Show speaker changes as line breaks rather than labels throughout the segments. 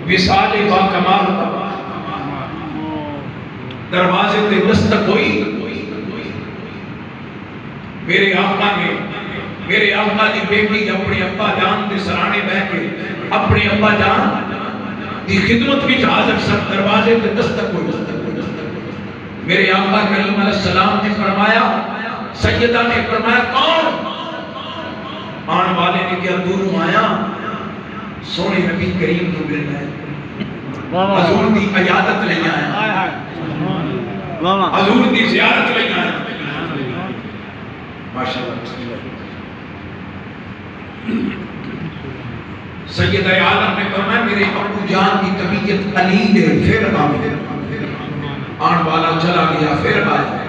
وصال با کمال دروازے تے دستک ہوئی میرے آقا نے میرے آقا دی بیٹی اپنے ابا جان دے سرانے بہ کے اپنے ابا جان دی خدمت وچ حاضر سر دروازے تے دستک ہوئی میرے آقا کریم علیہ السلام نے فرمایا سیدہ نے فرمایا کون آن والے نے کیا دوروں آیا سونے نبی کریم کو ملنا ہے حضور دی عیادت لے آیا حضور دی زیارت لے آیا ماشاءاللہ سیدہ عالم نے فرمایا میرے ابو جان کی طبیعت قلیل ہے پھر آن والا چلا گیا پھر آیا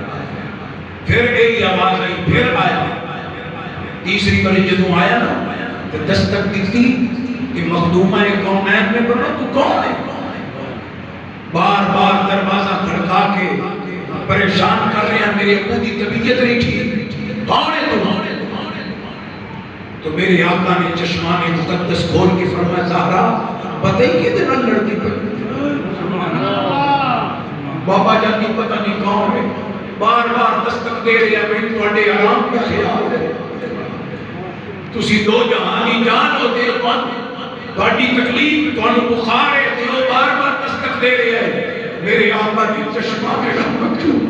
پھر ایک آواز آئی پھر آیا تیسری بار جدوں آیا نا تو دستک دیتی کہ مخدومہ کونین میں بڑھو تو کون ہے بار بار دروازہ کھڑکا کے پریشان کر رہے ہیں میرے ابو کی طبیعت نہیں ٹھیک کون ہے تو میرے آقا نے چشمان مقدس کھول کے فرمایا زہرا بتائی کہ دن لڑکی پر بابا جان کی پتہ نہیں کون ہے بار بار دستک دے رہے ہیں میں تھوڑے آرام کا خیال ہے تسی دو جہانی جان ہوتے ہو تھوڑی تکلیف تھوڑی بخار ہے تو بار بار دستک دے رہے ہیں میرے آقا کی چشمہ میں رحمت کیوں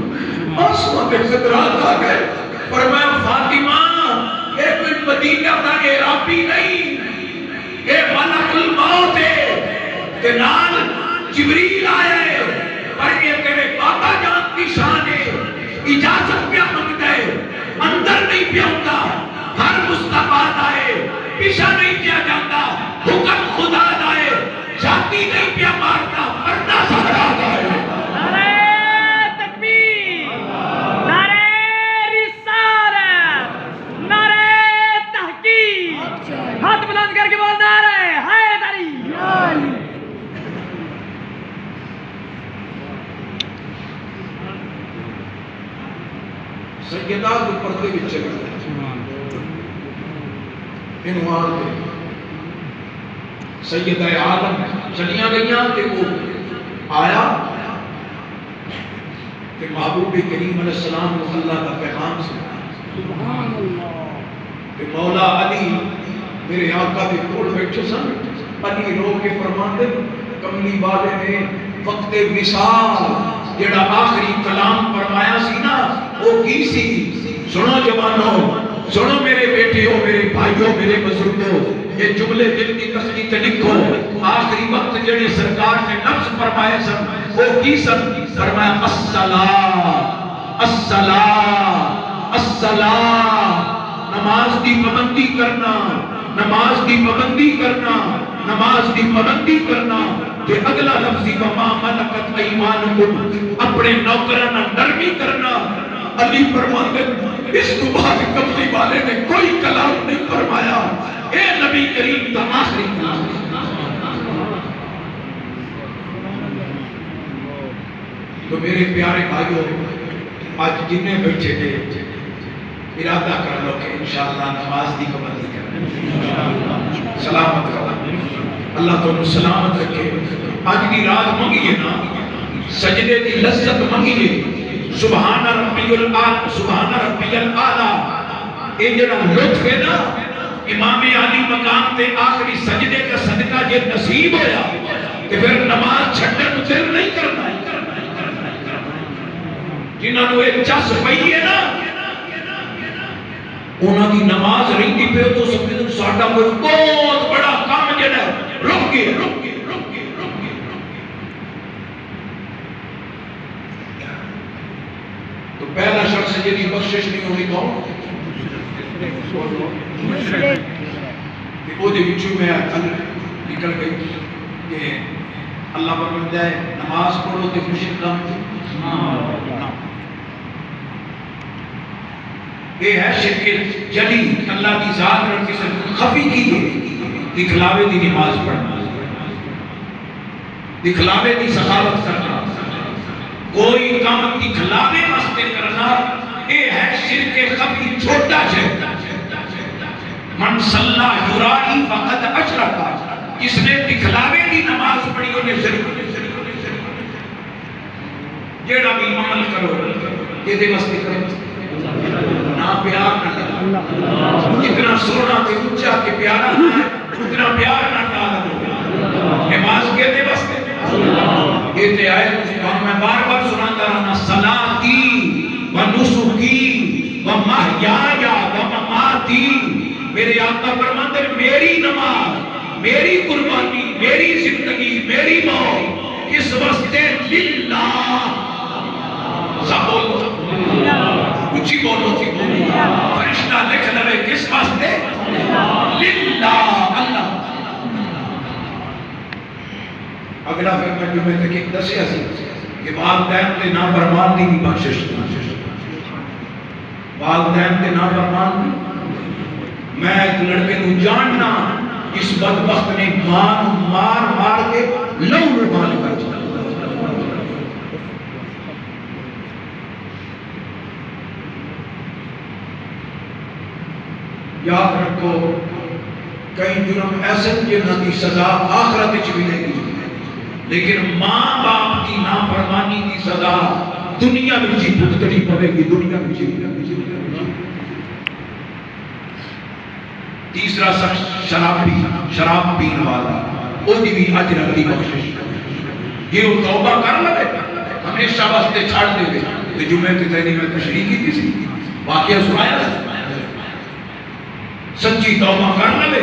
آسمان کے قدرات آ گئے فرمایا فاطمہ اے کوئی مدینہ کا اعرابی نہیں اے ملک الموت ہے کہ نال جبریل آیا ہے پر یہ تیرے پاپا جان کی شان ہے اجازت پہ مانگتا ہے اندر نہیں پہ ہوتا ہر مستقبات آئے پیشہ نہیں کیا جاتا حکم خدا آئے جاتی نہیں پہ مارتا پردہ سہرات آئے
نعرہ تکبیر نعرہ رسالت نعرہ تحقیق ہاتھ بلند کر کے بول نعرہ حیدری
سیدہ کو پردے بھی چلے انوار دے سیدہ عالم چلیاں گئیاں کہ وہ آیا کہ محبوب کریم علیہ السلام کو اللہ کا پیغام سے کہ مولا علی میرے آقا بھی کھول بیٹھے سن علی رو کے فرمان دے کملی والے نے وقت وصال جڑا آخری کلام فرمایا سی نا وہ کی سی سنو جوانوں سنو میرے بیٹے ہو میرے بھائیوں میرے بزرگوں یہ جملے دل کی تسلی تے لکھو آخری وقت جڑے سرکار نے نفس فرمائے سن وہ کی سن فرمایا الصلاۃ الصلاۃ الصلاۃ نماز کی پابندی کرنا نماز کی پابندی کرنا نماز کی پابندی کرنا کہ اگلا لفظی وما ملکت ایمانکم اپنے نوکرانہ نرمی کرنا علی فرماتے اس کو بعد کملی والے نے کوئی کلام نہیں فرمایا اے نبی کریم کا آخری کلام تو میرے پیارے بھائیوں آج جنہیں بیٹھے تھے ارادہ کر لو کہ انشاءاللہ نماز دی پابندی کرنا سلامت کرنا اللہ تو سلامت رکھے آج کی رات منگیے نا سجدے دی لذت منگیے سبحان ربی العالی سبحان ربی العالی یہ جڑا لطف ہے نا امام علی مقام تے آخری سجدے کا صدقہ یہ نصیب ہویا کہ پھر نماز چھٹن دل نہیں کرنا جنہاں نے ایک چس پئی ہے نا انہاں کی نماز رہی پہ تو سمجھو ساڈا کوئی بہت بڑا کام جڑا رک گیا تو پہلا شخص جنہی بخشش نہیں ہوئی کون وہ دے بچوں میں نکل گئی کہ اللہ فرماتا ہے نماز پڑھو تے مشرک کام یہ ہے شرک جلی اللہ کی ذات اور کسی خفی کی دکھلاوے دی نماز پڑھنا دکھلاوے دی سخاوت کرنا کوئی کام دکھلاوے واسطے کرنا یہ ہے شرک خفی چھوٹا شرک من صلی یرائی فقد اشرک جس نے دکھلاوے دی نماز پڑھی انہیں شریک جیڑا بھی عمل کرو یہ دے واسطے کرو نہ پیار نہ کرو جتنا سونا تے اونچا کے پیارا نہ ہے اتنا پیار نہ ڈالو نماز کے دے واسطے یہ تے آئے میں بار بار سناتا رہنا صلاتی و نسکی و محیایا و مماتی میرے آقا فرماتے ہیں میری نماز میری قربانی میری زندگی میری موت اس واسطے للہ سب بولو کچھ ہی بولو فرشتہ لکھ لوے کس واسطے للہ اللہ اگلا پھر میں جو میں تک ایک دسیا سی کہ والدین تے نافرمان دی بھی بخشش والدین تے نافرمان دی میں ایک لڑکے کو جاننا اس بدبخت نے مار مار کے لو روان کر دیا یاد رکھو کئی جرم ایسے جنہاں کی سزا آخرت وچ ملے گی لیکن ماں باپ کی نافرمانی کی سزا دنیا میں جی بھگتنی پڑے گی دنیا میں جی تیسرا شخص شراب پین والا وہ بھی اجر دی بخشش یہ وہ توبہ کر لے ہمیشہ واسطے چھاڑ دے گے تو جمعے کی تیری میں تشریح کی تھی واقعہ سنایا سچی توبہ کر لے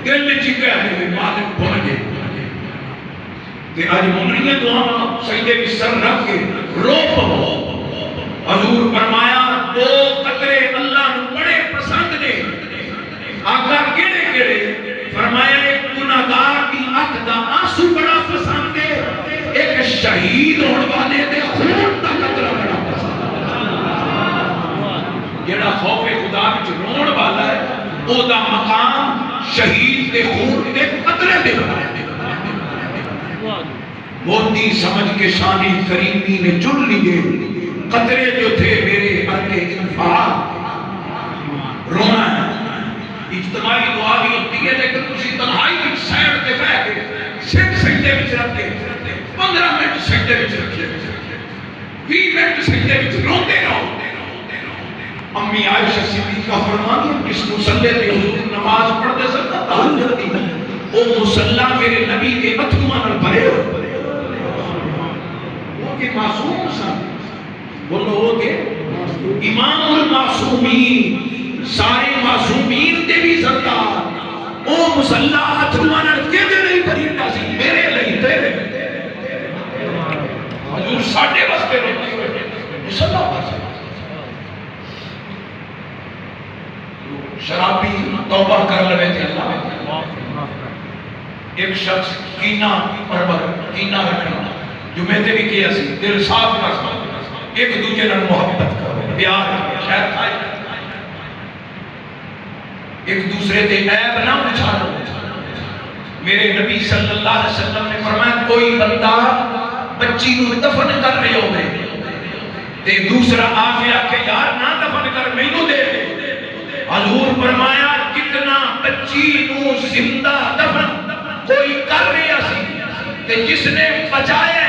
دل میں چکے آنے میں مالک بھول گئے کہ آج منریہ دعا سجدے کی سر رکھ کے رو پہو حضور فرمایا دو قطرے اللہ نے بڑے پسند نے آقا کیڑے کیڑے فرمایا ایک گناہگار کی آنکھ دا آنسو بڑا پسند ہے ایک شہید ہونے والے دے خون دا قطرہ بڑا پسند جیڑا خوف خدا وچ رون والا ہے او دا مقام شہید دے خون دے قطرے دے بڑا موتی سمجھ کے شان کریمی نے چن لیے قطرے جو تھے میرے کے انفعال رونا ہے اجتماعی دعا بھی ہوتی ہے لیکن اسی تنہائی کی سائڈ تے بیٹھ کے صرف سجدے وچ رکھ کے 15 منٹ سجدے وچ رکھے 20 منٹ سجدے وچ روندے رہو امی عائشہ صدیقہ فرماتی ہیں اس مصلی پہ حضور نماز پڑھتے سکتا تہجد دی وہ مصلی میرے نبی کے اتھواں نال بھرے ہو وہ کہ معصوم سن بولو وہ کہ امام المعصومین سارے معصومین دے بھی سردار او مصلی اتھواں نال کدے نہیں بھریندا سی میرے لئی تیرے حضور ساڈے واسطے روندے ہوئے مصلی پاس شرابی توبہ کر لے تھے اللہ ایک شخص کینہ پرور کینہ رکھنا جو میں تے بھی کیا سی دل صاف کر ایک دوسرے نال محبت کر پیار خیر کھائے ایک دوسرے دے عیب نہ پچھاڑو میرے نبی صلی اللہ علیہ وسلم نے فرمایا کوئی بندہ بچی نو دفن کر رہے ہو تے دوسرا آ کے کہ یار نہ دفن کر مینوں دے دے حضور فرمایا کتنا بچی نو زندہ دفن کوئی کر رہا سی تے جس نے بچایا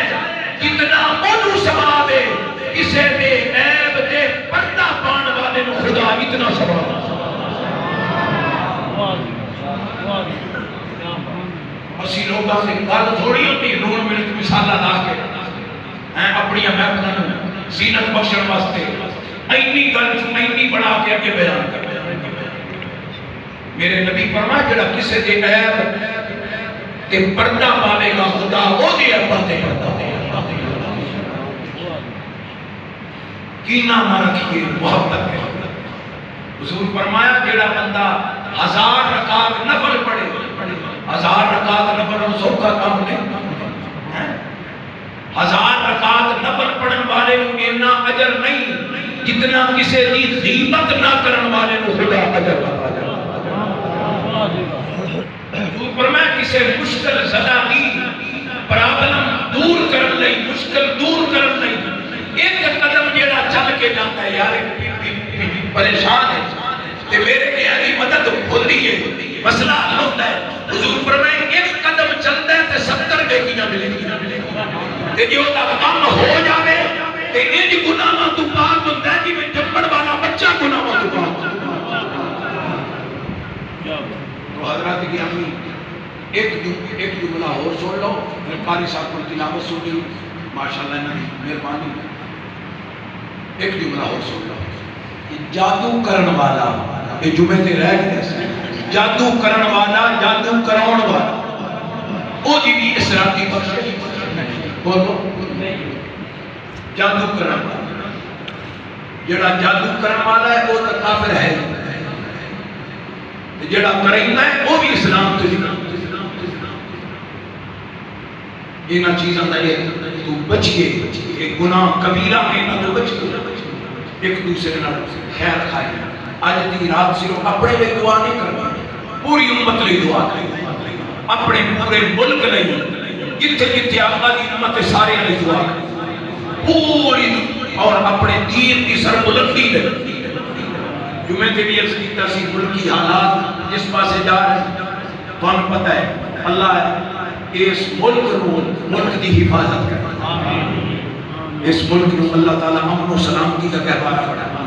کتنا اونوں ثواب ہے کسے دے عیب تے پردہ پان والے نو خدا اتنا ثواب اسی لوگاں سے گل تھوڑی ہوتی نون منٹ مثالہ لا کے اپنی محفلوں زینت بخشن واسطے اینی گل اینی بڑا کے اگے بیان کر میرے نبی فرمایا جڑا کسے دے عیب تے پردہ پاوے گا خدا او دے عیب تے پردہ دے کینہ نہ رکھیے محبت ہے حضور فرمایا جڑا بندہ 1000 رکعت نفل پڑھے 1000 رکعت نفل سوکھا کام نہیں 1000 رکعت نفل پڑھن والے نو اتنا اجر نہیں جتنا کسی دی غیبت نہ کرن والے نو خدا اجر عطا کرے حضور فرمایا کسی مشکل زدہ دی پرابلم دور کرن لئی مشکل دور کرن لئی ایک قدم جیڑا چل کے جاتا ہے یار پریشان ہے تے میرے لیے مدد ہوتی ہے مسئلہ حل ہوتا ہے حضور فرمائے ملے تے جو دا کام ہو جاوے تے انج گناہاں تو پاک ہوندا ہے جویں جمن والا بچہ گناہاں تو پاک ہوندا ہے۔ تو حضرات گرامی ایک جملہ اور سن لو، پھر قاری صاحب کو تلاوت سنی ماشاءاللہ انہاں دی مہربانی۔ ایک جملہ اور سن لو، جادو کرن والا، یہ جمعے تے رہ گئے سے جادو کرن والا، جادو کراؤن والا او دی بھی اسرار دی بخشش بولو جادو کرن والا، جڑا جادو کرن والا ہے وہ تو کافر ہے، جڑا کریندا ہے وہ بھی اسلام تو نہیں۔ انہاں چیزاں دا تو بچیے، ایک گناہ کبیرہ میں نہ تو بچیے، ایک دوسرے نال خیر کھائے۔ آج دی رات صرف اپنے لئے دعا نہیں کرنا، پوری امت لئے دعا کرنا، اپنے پورے ملک لئے، جتھے جتھے آقا دی امت سارے لئے دعا کرنا، پوری اور اپنے دین کی سربلندی لئے۔ جمعے تے بھی عرض کیتا سی ملکی حالات جس پاسے جا رہے ہیں تو ہمیں پتہ ہے اللہ اس ملک دی حفاظت کرنا، اس ملک کو اللہ تعالیٰ امن و سلامتی کا گہوارہ بڑھانا۔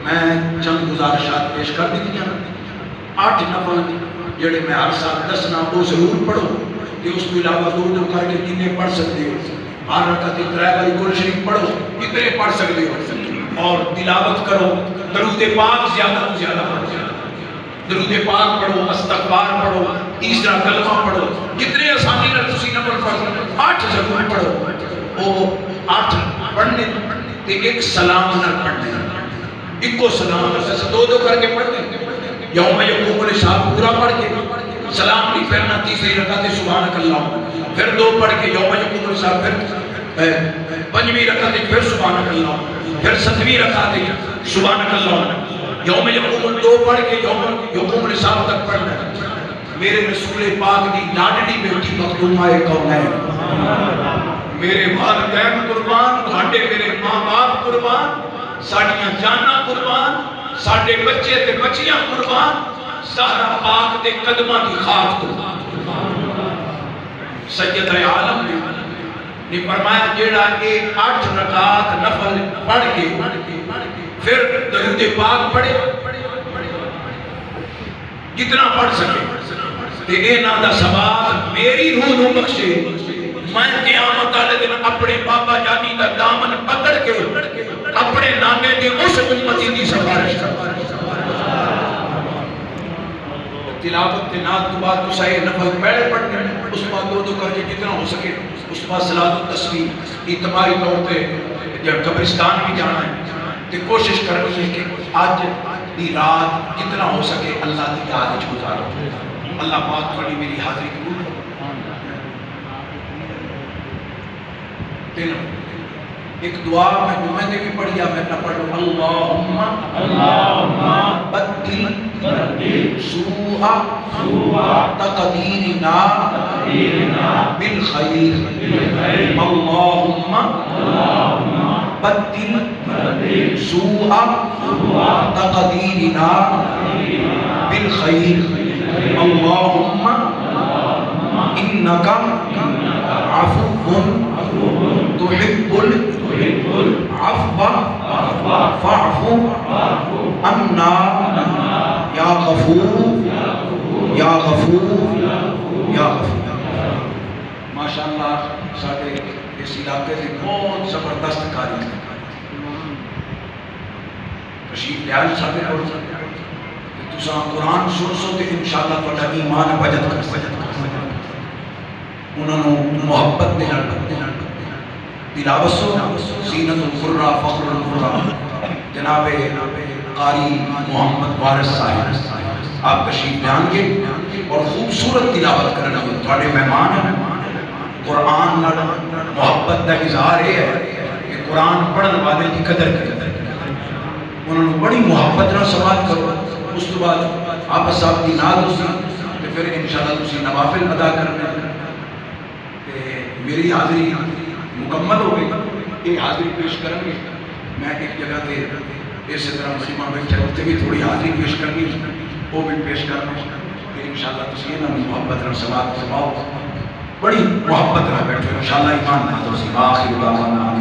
میں چند گزارشات پیش کر دیتی ہیں، 8 نفل جڑے میں ہر سال دسنا وہ ضرور پڑھو کہ اس کو علاوہ دو کر کے جتنے پڑھ سکتے ہو، ہر رکعت 3 باری قرآن شریف پڑھو جتنے پڑھ سکتے ہو، اور تلاوت کرو، درود پاک زیادہ تو زیادہ پڑھو، درود پاک پڑھو، استغفار پڑھو، تیسرا کلمہ پڑھو، جتنے آسانی نال تسی نفل پڑھو 8 ضرور پڑھو۔ وہ 8 پڑھنے تے ایک سلام نہ پڑھنے، ایک کو سلام نہ سے دو کر کے پڑھنے، یوم یقوم الحساب پورا پڑھ کے سلام نہیں پھرنا، تیسری رکعت سبحانک اللہ، پھر 2 پڑھ کے یوم یقوم الحساب، پھر 5ویں رکعت پھر سبحانک اللہ، پھر 7ویں رکعت سبحانک اللہ، یوم یقوم 2 پڑھ کے یوم یقوم الحساب تک پڑھنا۔ میرے رسول پاک دی لاڈلی بیٹی مخدومہ کون ہے، میرے والدین قربان، تھاڈے میرے ماں باپ قربان، ساڈیاں جاناں قربان، ساڈے بچے تے بچیاں قربان، زہرا پاک دے قدماں دی خاک قربان۔ سید عالم نے فرمایا جیڑا 8 رکعات نفل پڑھ کے پھر درود پاک پڑھے، جتنا پڑھ سکے تے انہاں دا ثواب میری روح نو بخشے، میں قیامت والے دن اپنے بابا جانی دا دامن پکڑ کے اپنے نانے دے اس امتی دی سفارش کرتا۔ تلاوت کے نات تو بعد تو سائے نفل پہلے پڑھنے، اس بعد 2 کر کے جتنا ہو سکے، اس بعد صلاۃ التسبیح اعتباری طور پہ جب قبرستان بھی جانا ہے تو کوشش کرنی ہے کہ آج دی رات جتنا ہو سکے اللہ دی یاد وچ گزارو۔ اللہ پاک بڑی میری حاضری قبول کرو۔ ایک دعا میں جمعے نے بھی پڑھیا، میں نہ پڑھ لوں، اللہم بدل سوء تقدیرنا بالخیر، اللہم بدل سوء تقدیرنا بالخیر، اللہم انکا عفو تحب العفو فاعف عنا یا غفور یا غفور یا غفور۔ ماشاءاللہ ساڑھے اس علاقے سے بہت زبردست کاری تشریف لیال ساڑھے اور تساں قرآن سن سو تے انشاءاللہ توڑا ایمان بجت کر انہوں نے محبت دے تلاوت سو زینت القرآ فخر القرآ جناب قاری محمد وارث صاحب آپ تشریف بیان کے اور خوبصورت تلاوت کرنا تھوڑے مہمان ہیں۔ قرآن محبت کا اظہار ہے کہ قرآن پڑھنے والے کی قدر انہوں نے بڑی محبت نہ سماعت کرو، اس تو بعد آپ صاحب کی ناد اسی تو پھر انشاءاللہ تسی نوافل ادا کرنا۔ میری حاضری مکمل ہو گئی، یہ حاضری پیش کریں گے، میں ایک جگہ تے اسی طرح مجمع بیٹھے ہوتے بھی تھوڑی حاضری پیش کرنی، وہ بھی پیش کرنا کہ انشاءاللہ تسی انہوں نے محبت نہ سماعت فرماؤ۔ بڑی محبت نہ بیٹھو انشاءاللہ ایمان نہ تو سی آخر دعوانا